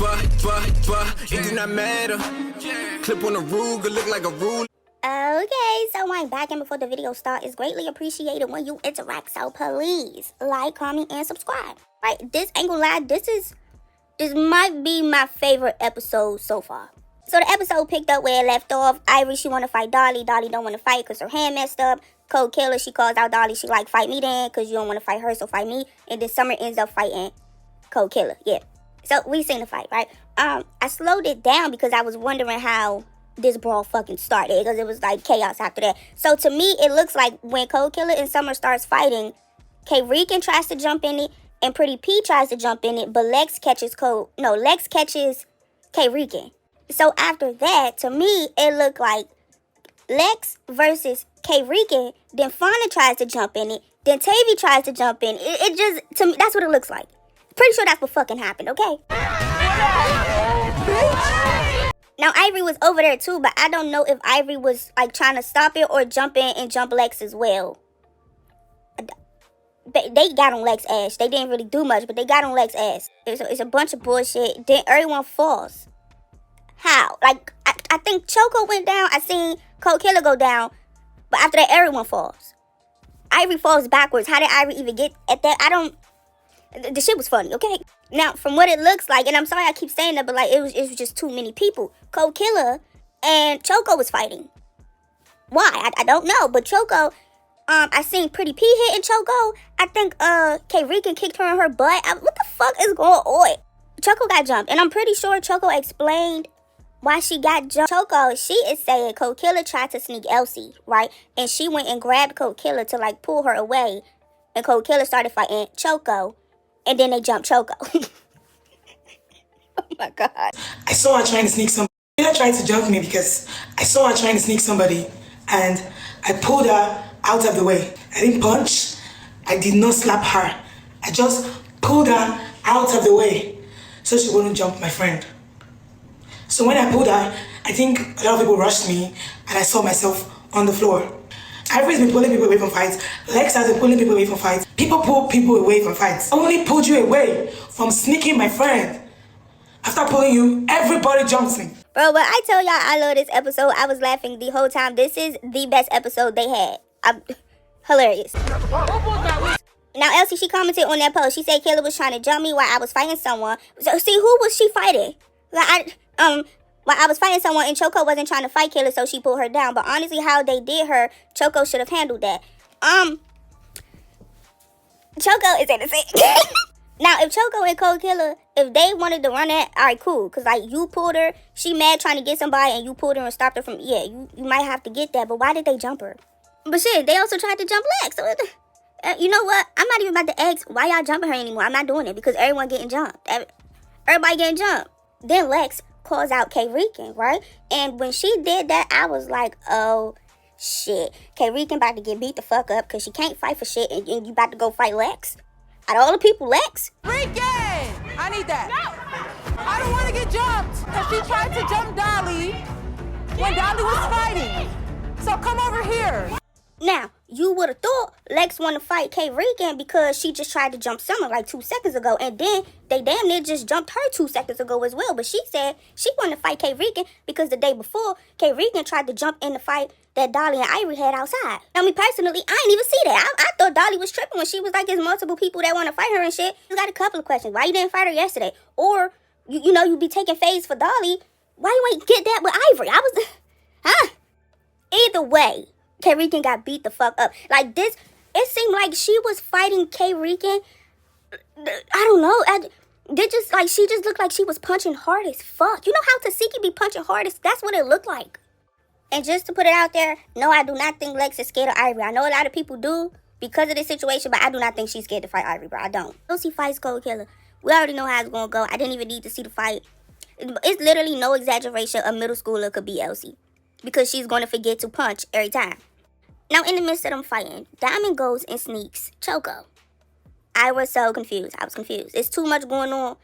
It do not matter. Clip on a Ruger, look like a rule. Okay, so I'm back, and before the video starts, it's greatly appreciated when you interact, so please like, comment, and subscribe. Right, this ain't gonna lie, this might be my favorite episode so far. So the episode picked up where it left off. Ivori, she want to fight Dolly. Dolly don't want to fight because her hand messed up. KoldK, she calls out Dolly. She like, fight me then because you don't want to fight her, so fight me. And then Summer ends up fighting KoldK. Yeah. So we seen the fight, right? I slowed it down because I was wondering how this brawl fucking started, because it was like chaos after that. So to me, it looks like when KoldK and Summer starts fighting, Rican tries to jump in it and Pretty P tries to jump in it, but Lex catches Rican. So after that, to me, it looked like Lex versus Rican. Then Fania tries to jump in it. Then Tavy tries to jump in. It just, to me, that's what it looks like. Pretty sure that's what fucking happened, okay? Now, Ivori was over there too, but I don't know if Ivori was like trying to stop it or jump in and jump Lex as well. They got on Lex's ass. They didn't really do much, but they got on Lex's ass. It's a bunch of bullshit. Then everyone falls. How? Like, I think Choco went down. I seen KoldK go down. But after that, everyone falls. Ivori falls backwards. How did Ivori even get at that? The shit was funny, okay? Now, from what it looks like, and I'm sorry I keep saying that, but like, it was just too many people. KoldK and Choco was fighting. Why? I don't know. But Choco, I seen Pretty P hitting Choco. I think Rican kicked her in her butt. What the fuck is going on? Choco got jumped, and I'm pretty sure Choco explained why she got jumped. Choco, she is saying KoldK tried to sneak Elsie, right? And she went and grabbed KoldK to like pull her away. And KoldK started fighting Choco. And then they jumped Choco. Oh my God. I saw her trying to sneak somebody. She tried to jump me because I saw her trying to sneak somebody. And I pulled her out of the way. I didn't punch. I did not slap her. I just pulled her out of the way so she wouldn't jump my friend. So when I pulled her, I think a lot of people rushed me and I saw myself on the floor. Ivori's been pulling people away from fights. Lex has been pulling people away from fights. People pull people away from fights. I only pulled you away from sneaking my friend. After pulling you, everybody jumps me. Bro, but I tell y'all I love this episode. I was laughing the whole time. This is the best episode they had. Hilarious. Now, Elsie, she commented on that post. She said Kayla was trying to jump me while I was fighting someone. So, see, who was she fighting? Like, while I was fighting someone and Choco wasn't trying to fight Kayla, so she pulled her down. But honestly, how they did her, Choco should have handled that. Choco is innocent. Now, if Choco and KoldK, if they wanted to run that, all right, cool. Because, like, you pulled her, she mad trying to get somebody, and you pulled her and stopped her from, yeah, you might have to get that. But why did they jump her? But shit, they also tried to jump Lex. So, you know what? I'm not even about to ask why y'all jumping her anymore. I'm not doing it because everyone getting jumped. Everybody getting jumped. Then Lex calls out Rican, right? And when she did that, I was like, oh, shit. Rican about to get beat the fuck up because she can't fight for shit, and you about to go fight Lex? Out of all the people, Lex? Rican! I need that. No! I don't want to get jumped because she tried to jump Dolly when Dolly was fighting. So come over here. Now, you would have thought Lex wanted to fight Rican because she just tried to jump Summer like 2 seconds ago. And then they damn near just jumped her 2 seconds ago as well. But she said she wanted to fight Rican because the day before, Rican tried to jump in the fight that Dolly and Ivori had outside. Now, me personally, I didn't even see that. I thought Dolly was tripping when she was like, there's multiple people that want to fight her and shit. You got a couple of questions. Why you didn't fight her yesterday? Or, you know, you be taking phase for Dolly. Why you ain't get that with Ivori? Either way, Rican got beat the fuck up. Like this, it seemed like she was fighting Rican. I don't know. She just looked like she was punching hard as fuck. You know how Tasiki be punching hardest? That's what it looked like. And just to put it out there, no, I do not think Lex is scared of Ivori. I know a lot of people do because of this situation, but I do not think she's scared to fight Ivori, bro. I don't. Elsie fights KoldK. We already know how it's gonna go. I didn't even need to see the fight. It's literally no exaggeration. A middle schooler could be Elsie because she's going to forget to punch every time. Now, in the midst of them fighting, Diamond goes and sneaks Choco. I was so confused. I was confused. It's too much going on.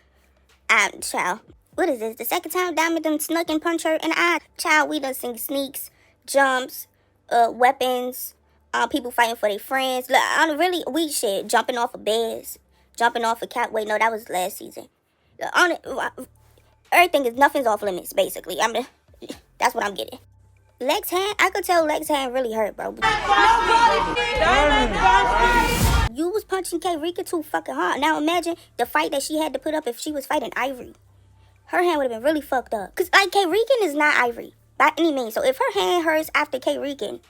Child, what is this? The second time Diamond done snuck and punch her in the eye? Child, we done seen sneaks, jumps, weapons, people fighting for their friends. Really weak shit. Jumping off of beds, jumping off a cat. Wait, no, that was last season. Nothing's off limits, basically. That's what I'm getting. Lex hand, I could tell Lex hand really hurt, bro. You was punching K Rican too fucking hard. Now imagine the fight that she had to put up if she was fighting Ivori. Her hand would have been really fucked up. Cause like K Rican is not Ivori by any means. So if her hand hurts after K Rican,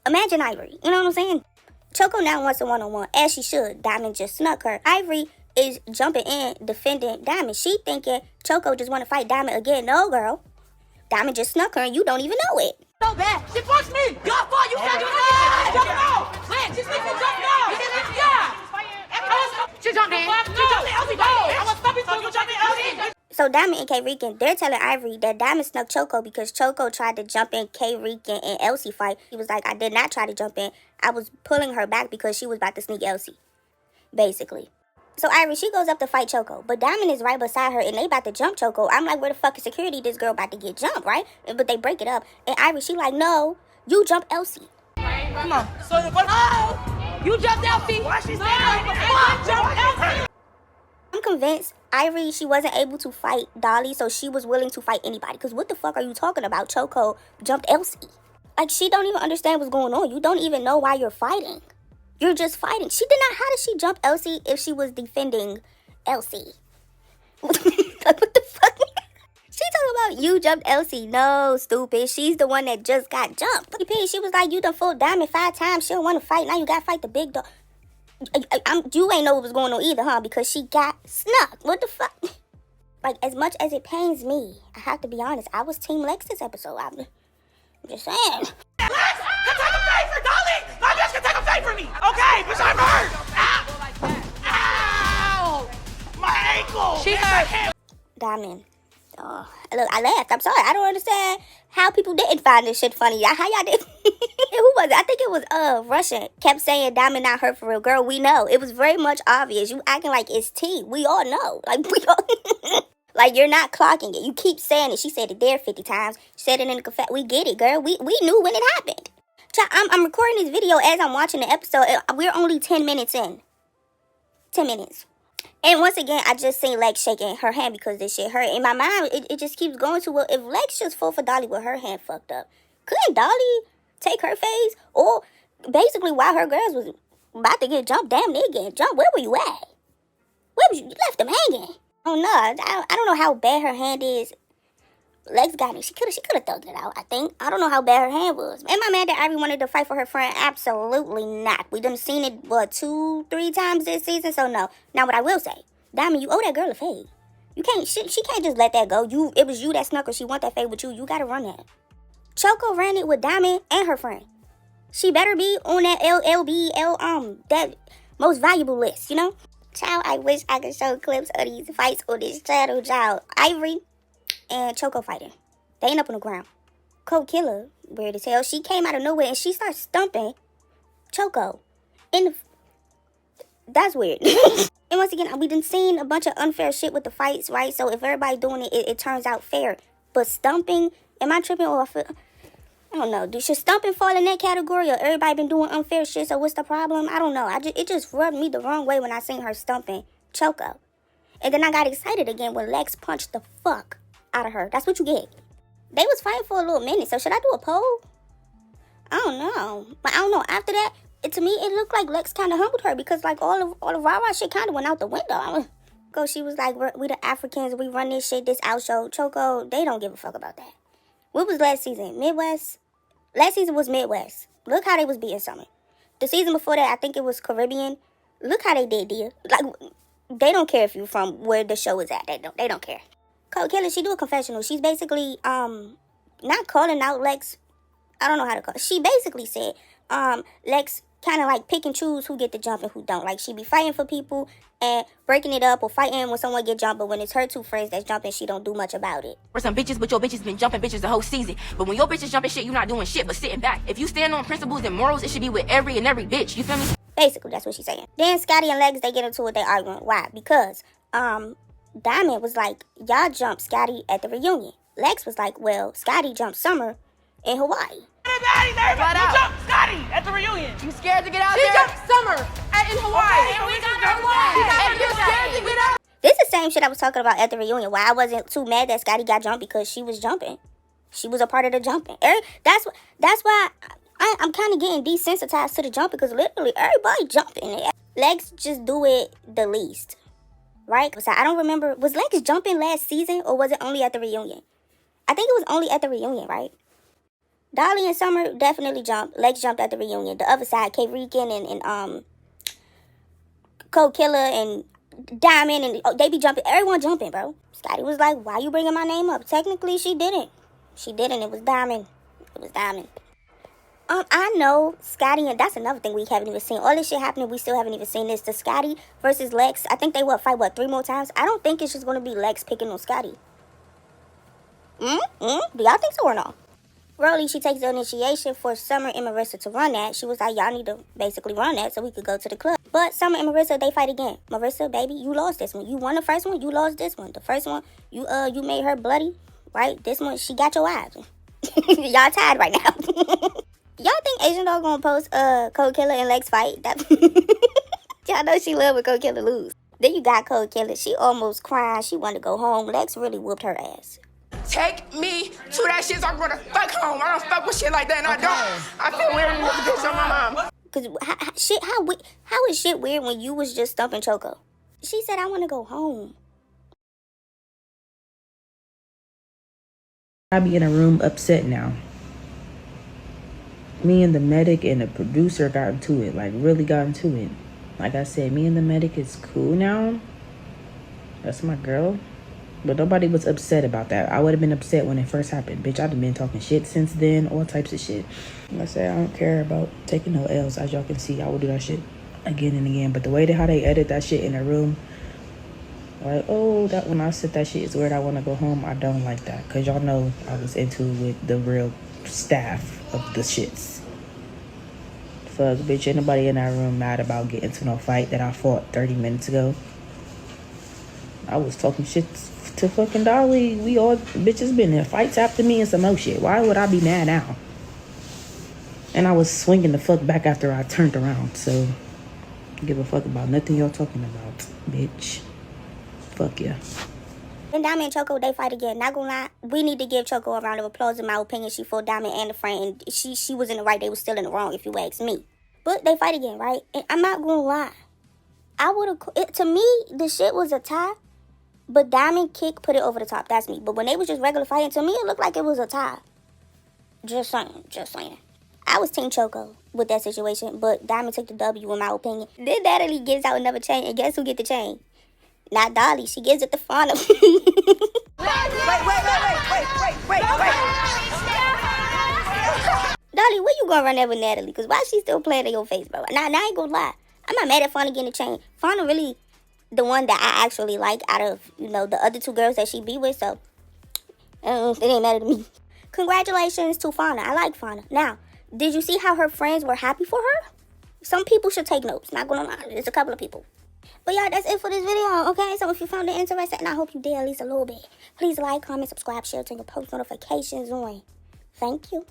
imagine Ivori. You know what I'm saying? Choco now wants a one-on-one, as she should. Diamond just snuck her. Ivori is jumping in, defending Diamond. She thinking Choco just want to fight Diamond again. No, girl. Diamond just snuck her and you don't even know it. So bad. She punched me. Y'all fought. You said you were jump out. When? She said jump out. Yeah. She jumped in. I was stopping to jump in. So Diamond and K Rican, they're telling Ivori that Diamond snuck Choco because Choco tried to jump in K Rican and Elsie fight. He was like, I did not try to jump in. I was pulling her back because she was about to sneak Elsie. Basically. So Ivori, she goes up to fight Choco, but Diamond is right beside her and they about to jump Choco. I'm like, where the fuck is security? This girl about to get jumped, right? But they break it up. And Ivori, she like, no, you jump Elsie. Come on. So the oh, you jumped Elsie. Why she saying jump Elsie? I'm convinced Ivori, she wasn't able to fight Dolly, so she was willing to fight anybody. Because what the fuck are you talking about? Choco jumped Elsie. Like, she don't even understand what's going on. You don't even know why you're fighting. You're just fighting. She did not. How did she jump Elsie if she was defending Elsie? Like, what the fuck? She talking about you jumped Elsie. No, stupid. She's the one that just got jumped. She was like, you done full Diamond 5 times. She don't want to fight. Now you got to fight the big dog. You ain't know what was going on either, huh? Because she got snuck. What the fuck? Like, as much as it pains me, I have to be honest, I was Team Lex this episode. I'm just saying. Lex, can take a favor, darling. My bitch can take a favor for me. Okay, bitch, I'm hurt. Ow! My ankle. She hurt. Diamond. Oh, look, I laughed. I'm sorry. I don't understand how people didn't find this shit funny. How y'all did? Who was it? I think it was Russian. Kept saying Diamond not hurt for real. Girl, we know. It was very much obvious. You acting like it's tea. We all know. Like, we all... Like, you're not clocking it. You keep saying it. She said it there 50 times. She said it in the cafe. We get it, girl. We knew when it happened. I'm recording this video as I'm watching the episode. We're only 10 minutes in. 10 minutes. And once again, I just seen Lex shaking her hand because this shit hurt. In my mind, it just keeps going to, well, if Lex just fought for Dolly with her hand fucked up, couldn't Dolly take her face? Or basically while her girls was about to get jumped, damn near getting jumped, where were you at? Where was you? You left them hanging. Oh no, I don't know how bad her hand is. Lex got it. She could have thugged it out, I think. I don't know how bad her hand was. Am I mad that Ivori wanted to fight for her friend? Absolutely not. We done seen it, 2-3 times this season, so no. Now what I will say, Diamond, you owe that girl a fade. You can't, she can't just let that go. It was you that snuck her. She want that fade with you. You gotta run that. Choco ran it with Diamond and her friend. She better be on that that most valuable list, you know? Child, I wish I could show clips of these fights on this channel, child. Ivori and Choco fighting. They ain't up on the ground. KoldK, weird as hell. She came out of nowhere and she starts stumping Choco. That's weird. And once again, we done seen a bunch of unfair shit with the fights, right? So if everybody's doing it, it turns out fair. But stumping, am I tripping off? I don't know. Should stumping fall in that category, or everybody been doing unfair shit? So what's the problem? I don't know. It just rubbed me the wrong way when I seen her stumping Choco, and then I got excited again when Lex punched the fuck out of her. That's what you get. They was fighting for a little minute. So should I do a poll? I don't know. But I don't know. After that, to me it looked like Lex kind of humbled her because like all the rah-rah shit kind of went out the window. She was like, we the Africans, we run this shit, this out show. Choco, they don't give a fuck about that. What was last season? Midwest? Last season was Midwest. Look how they was beating Summer. The season before that, I think it was Caribbean. Look how they did, dear. Like, they don't care if you're from where the show is at. They don't care. KoldK, she do a confessional. She's basically, not calling out Lex. I don't know how to call it. She basically said, Lex kind of like pick and choose who get the jump and who don't. Like, she be fighting for people and breaking it up or fighting when someone get jumped, but when it's her two friends that's jumping, she don't do much about it. For some bitches, but your bitches been jumping bitches the whole season. But when your bitches jumping shit, you not doing shit but sitting back. If you stand on principles and morals, it should be with every bitch. You feel me? Basically, that's what she's saying. Then Scotty and Lex, they get into it, they arguing. Why? Because Diamond was like, y'all jumped Scotty at the reunion. Lex was like, well, Scotty jumped Summer in Hawaii. Everybody, who jumped Scotty at the reunion? You scared to get out there? She jumped Summer in Hawaii. Okay, we got Hawaii. And you're scared to get out. This is the same shit I was talking about at the reunion. Why I wasn't too mad that Scotty got jumped, because she was jumping. She was a part of the jumping. That's why I'm kind of getting desensitized to the jumping, because literally everybody jumping. Lex just do it the least, right? So I don't remember, was Lex jumping last season, or was it only at the reunion? I think it was only at the reunion, right? Dolly and Summer definitely jumped. Lex jumped at the reunion. The other side, Rican and KoldK and Diamond, and they be jumping. Everyone jumping, bro. Scotty was like, why you bringing my name up? Technically, she didn't. She didn't. It was Diamond. It was Diamond. I know Scotty, and that's another thing we haven't even seen. All this shit happening, we still haven't even seen this. The Scotty versus Lex, I think they will fight, 3 more times? I don't think it's just going to be Lex picking on Scotty. Do y'all think so or no? Rolly, she takes the initiation for Summer and Marissa to run that. She was like, y'all need to basically run that so we could go to the club. But Summer and Marissa, they fight again. Marissa, baby, you lost this one. You won the first one, you lost this one. The first one, you made her bloody, right? This one, she got your eyes. Y'all tied right now. Y'all think Asian Dog gonna post KoldK and Lex fight? Y'all know she love when KoldK lose. Then you got KoldK. She almost crying. She wanted to go home. Lex really whooped her ass. Take me to that shit so I'm gonna fuck home. I don't fuck with shit like that, and I don't. I feel weird in this bitch on my mom. Cause how is shit weird when you was just stumping Choco? She said, I want to go home. I be in a room upset now. Me and the medic and the producer got into it, like really got into it. Like I said, me and the medic is cool now. That's my girl. But nobody was upset about that. I would have been upset when it first happened. Bitch, I'd have been talking shit since then, all types of shit. Like I said, I don't care about taking no L's. As y'all can see, I will do that shit again and again. But the way how they edit that shit in the room, like, oh, that when I said that shit is weird, I want to go home, I don't like that. Because y'all know I was into it with the real staff of the shits. Fuck, bitch, ain't nobody in that room mad about getting into no fight that I fought 30 minutes ago. I was talking shit to fucking Dolly. We all bitches been in fights after me and some more shit. Why would I be mad now? And I was swinging the fuck back after I turned around. So, give a fuck about nothing y'all talking about, bitch. Fuck yeah. And Diamond and Choco, they fight again. Not gonna lie, we need to give Choco a round of applause. In my opinion, she fought Diamond and the friend, and she was in the right. They was still in the wrong, if you ask me. But they fight again, right? And I'm not gonna lie, I would have. To me, the shit was a tie. But Diamond kick put it over the top. That's me. But when they was just regular fighting, to me, it looked like it was a tie. Just saying. I was Team Choco with that situation, but Diamond took the W in my opinion. Then Natalie gives out another chain, and guess who get the chain? Not Dolly. She gives it to Fania. Wait. Dolly, where you gonna run that with Natalie? Because why she still playing in your face, bro? Now, I ain't gonna lie. I'm not mad at Fania getting the chain. Fania really the one that I actually like out of, the other 2 girls that she be with, so it ain't matter to me. Congratulations to Fania. I like Fania. Now, did you see how her friends were happy for her? Some people should take notes. Not gonna lie. There's a couple of people. But yeah, that's it for this video, okay? So if you found it interesting, and I hope you did at least a little bit, please like, comment, subscribe, share, turn your post notifications on. Thank you.